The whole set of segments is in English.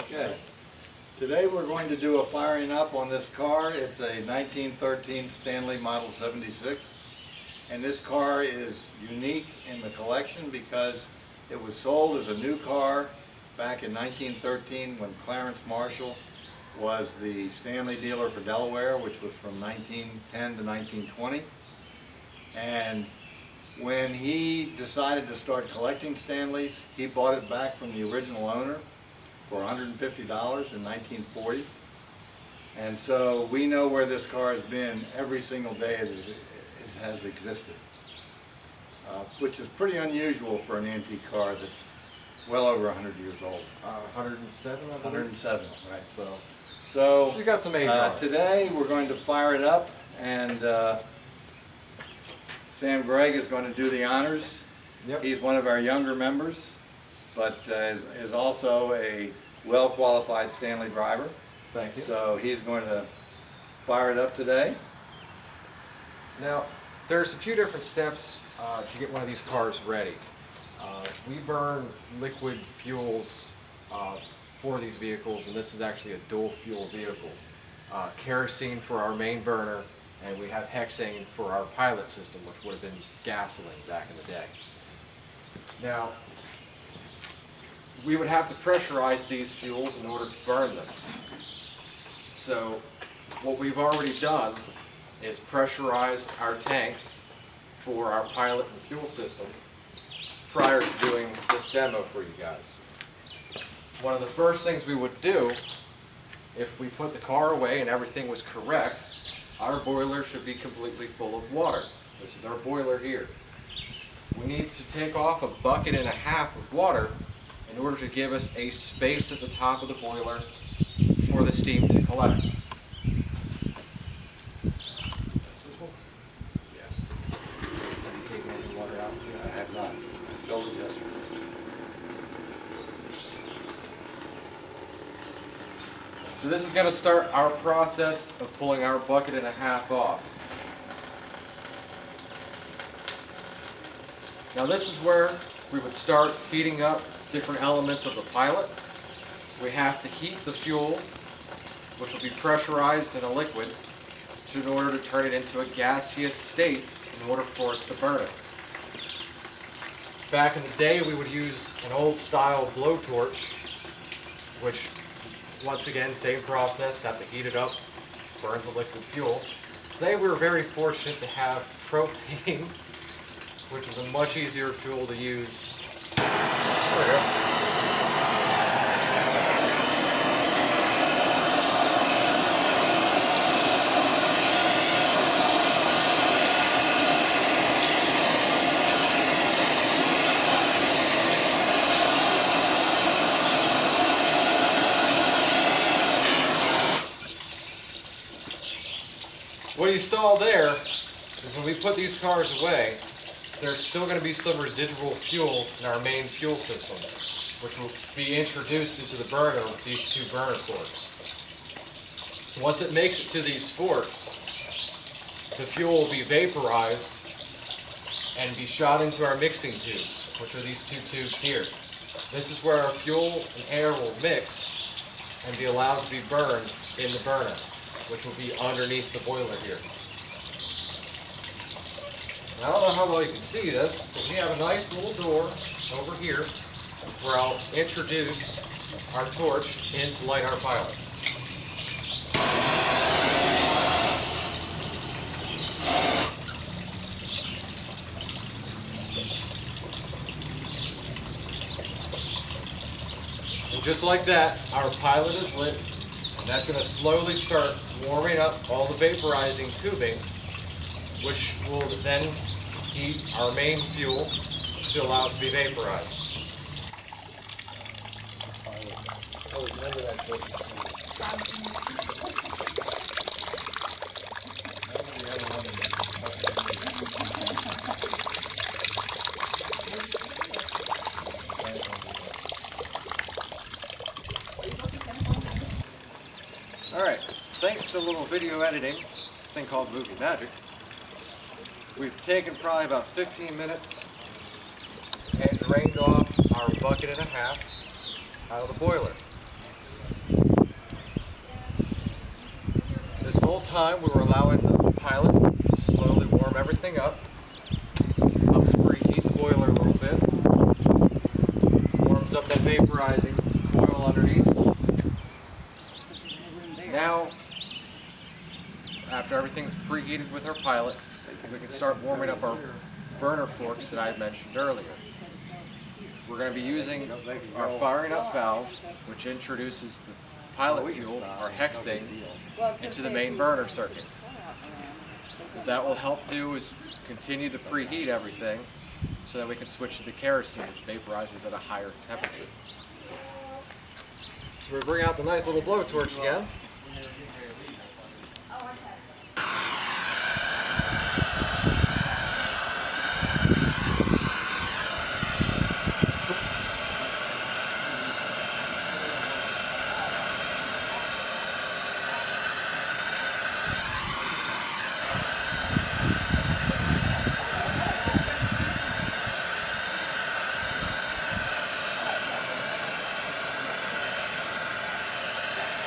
Okay. Today we're going to do a firing up on this car. It's a 1913 Stanley Model 76. And this car is unique in the collection because it was sold as a new car back in 1913 when Clarence Marshall was the Stanley dealer for Delaware, which was from 1910 to 1920. And when he decided to start collecting Stanleys, he bought it back from the original owner for $150 in 1940. And so we know where this car has been every single day it has existed, which is pretty unusual for an antique car that's well over 100 years old. 107, I believe? 107, right. So you got some age on it. Today we're going to fire it up, and Gregg is going to do the honors. Yep. He's one of our younger members, but is also a well-qualified Stanley driver. Thank you. So he's going to fire it up today. Now, there's a few different steps to get one of these cars ready. We burn liquid fuels for these vehicles, and this is actually a dual fuel vehicle. Kerosene for our main burner, and we have hexane for our pilot system, which would have been gasoline back in the day. Now, we would have to pressurize these fuels in order to burn them. So what we've already done is pressurized our tanks for our pilot and fuel system prior to doing this demo for you guys. One of the first things we would do, if we put the car away and everything was correct, our boiler should be completely full of water. This is our boiler here. We need to take off 1.5 buckets of water in order to give us a space at the top of the boiler for the steam to collect. That's this one? Yes. Have you taken any water out? I have not. I told you yesterday. So this is going to start our process of pulling our 1.5 buckets off. Now this is where we would start heating up different elements of the pilot. We have to heat the fuel, which will be pressurized in a liquid, in order to turn it into a gaseous state in order for us to burn it. Back in the day, we would use an old style blowtorch, which once again, same process, have to heat it up, burn the liquid fuel. Today we were very fortunate to have propane, which is a much easier fuel to use. There we go. What you saw there is when we put these cars away, there's still going to be some residual fuel in our main fuel system, which will be introduced into the burner with these two burner forks. Once it makes it to these forks, the fuel will be vaporized and be shot into our mixing tubes, which are these two tubes here. This is where our fuel and air will mix and be allowed to be burned in the burner, which will be underneath the boiler here. I don't know how well you can see this, but we have a nice little door over here where I'll introduce our torch in to light our pilot. And just like that, our pilot is lit, and that's going to slowly start warming up all the vaporizing tubing, which will then heat our main fuel to allow it to be vaporized. Alright, thanks to a little video editing, thing called Movie Magic, we've taken probably about 15 minutes and drained off our 1.5 buckets out of the boiler. whole time we were allowing the pilot to slowly warm everything up. Helps preheat the boiler a little bit. Warms up that vaporizing coil underneath. Now, after everything's preheated with our pilot, we can start warming up our burner forks that I had mentioned earlier. We're going to be using our firing up valve, which introduces the pilot fuel, our hexane, into the main burner circuit. What that will help do is continue to preheat everything so that we can switch to the kerosene, which vaporizes at a higher temperature. So we bring out the nice little blowtorch again.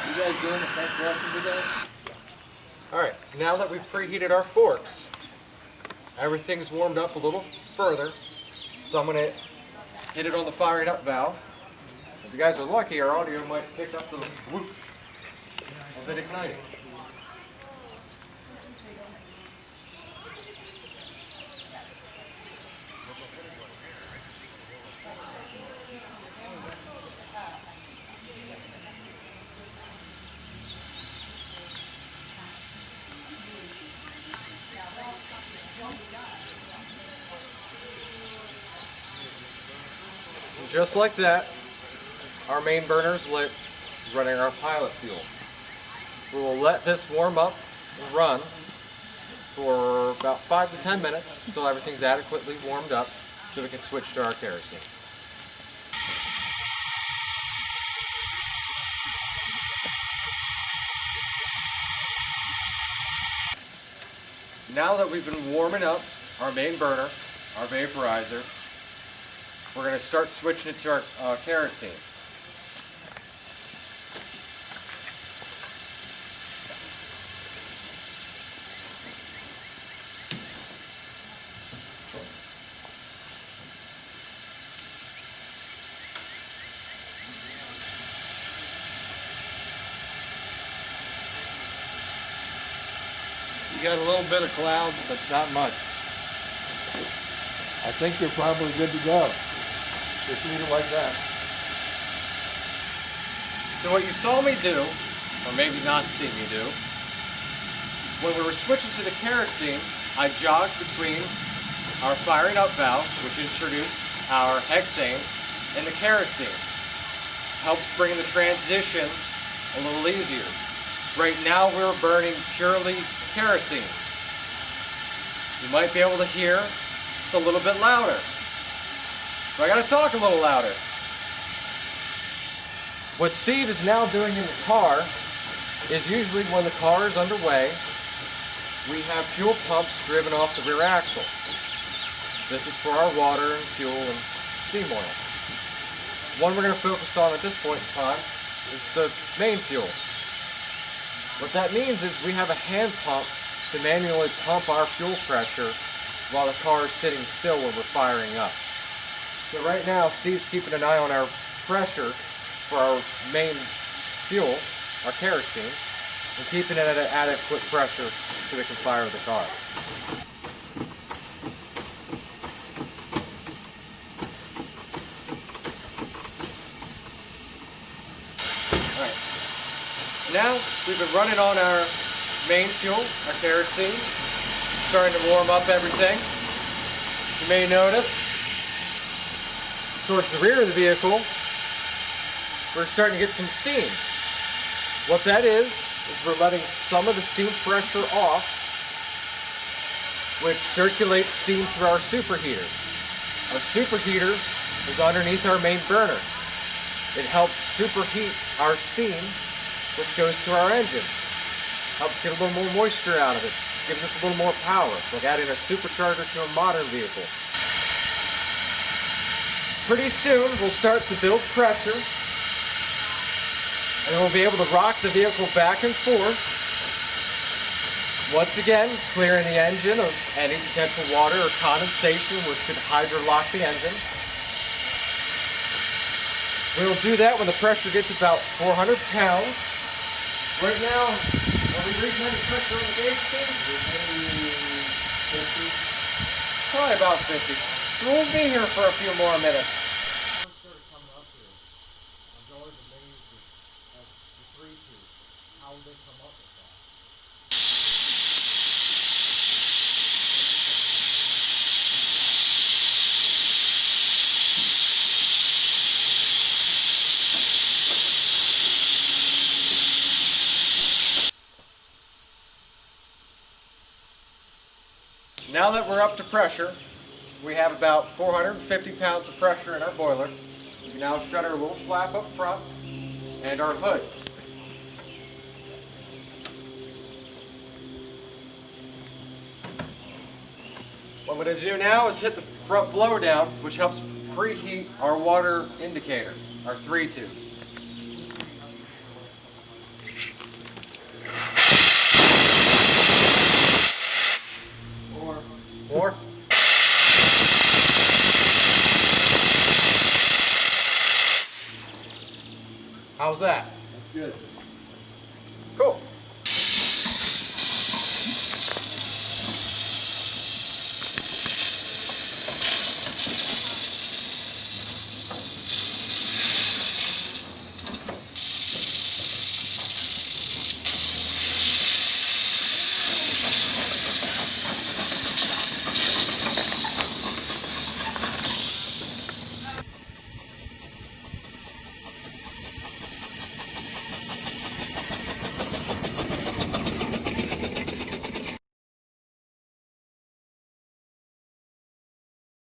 You guys doing the front dressing today? Alright, now that we've preheated our forks, everything's warmed up a little further, so I'm going to hit it on the firing up valve. If you guys are lucky, our audio might pick up the whoosh of it igniting. And just like that, our main burner is lit, running our pilot fuel. We will let this warm up and run for about 5 to 10 minutes until everything's adequately warmed up so we can switch to our kerosene. Now that we've been warming up our main burner, our vaporizer, we're going to start switching it to our kerosene. You got a little bit of cloud, but not much. I think you're probably good to go. Just leave it like that. So what you saw me do, or maybe not see me do, when we were switching to the kerosene, I jogged between our firing up valve, which introduced our hexane, and the kerosene. Helps bring the transition a little easier. Right now we're burning purely kerosene. You might be able to hear it's a little bit louder. So I gotta talk a little louder. What Steve is now doing in the car is usually when the car is underway, we have fuel pumps driven off the rear axle. This is for our water and fuel and steam oil. One we're going to focus on at this point in time is the main fuel. What that means is we have a hand pump to manually pump our fuel pressure while the car is sitting still when we're firing up. So right now Steve's keeping an eye on our pressure for our main fuel, our kerosene, and keeping it at an adequate pressure so we can fire the car. Alright, now we've been running on our main fuel, our kerosene, starting to warm up everything. You may notice towards the rear of the vehicle, we're starting to get some steam. What that is we're letting some of the steam pressure off, which circulates steam through our superheater. Our superheater is underneath our main burner. It helps superheat our steam, which goes to our engine. Helps get a little more moisture out of it. Gives us a little more power. It's like adding a supercharger to a modern vehicle. Pretty soon we'll start to build pressure, and we'll be able to rock the vehicle back and forth Once again, clearing the engine of any potential water or condensation which could hydrolock the engine. We'll do that when the pressure gets about 400 pounds. Right now, are we reading any pressure on the gauge, Steve? Probably about 50. So we'll be here for a few more minutes. Now that we're up to pressure, we have about 450 pounds of pressure in our boiler. We can now shut our little flap up front and our hood. What I'm going to do now is hit the front blow down, which helps preheat our water indicator, our 3-tube. More. How's that? That's good.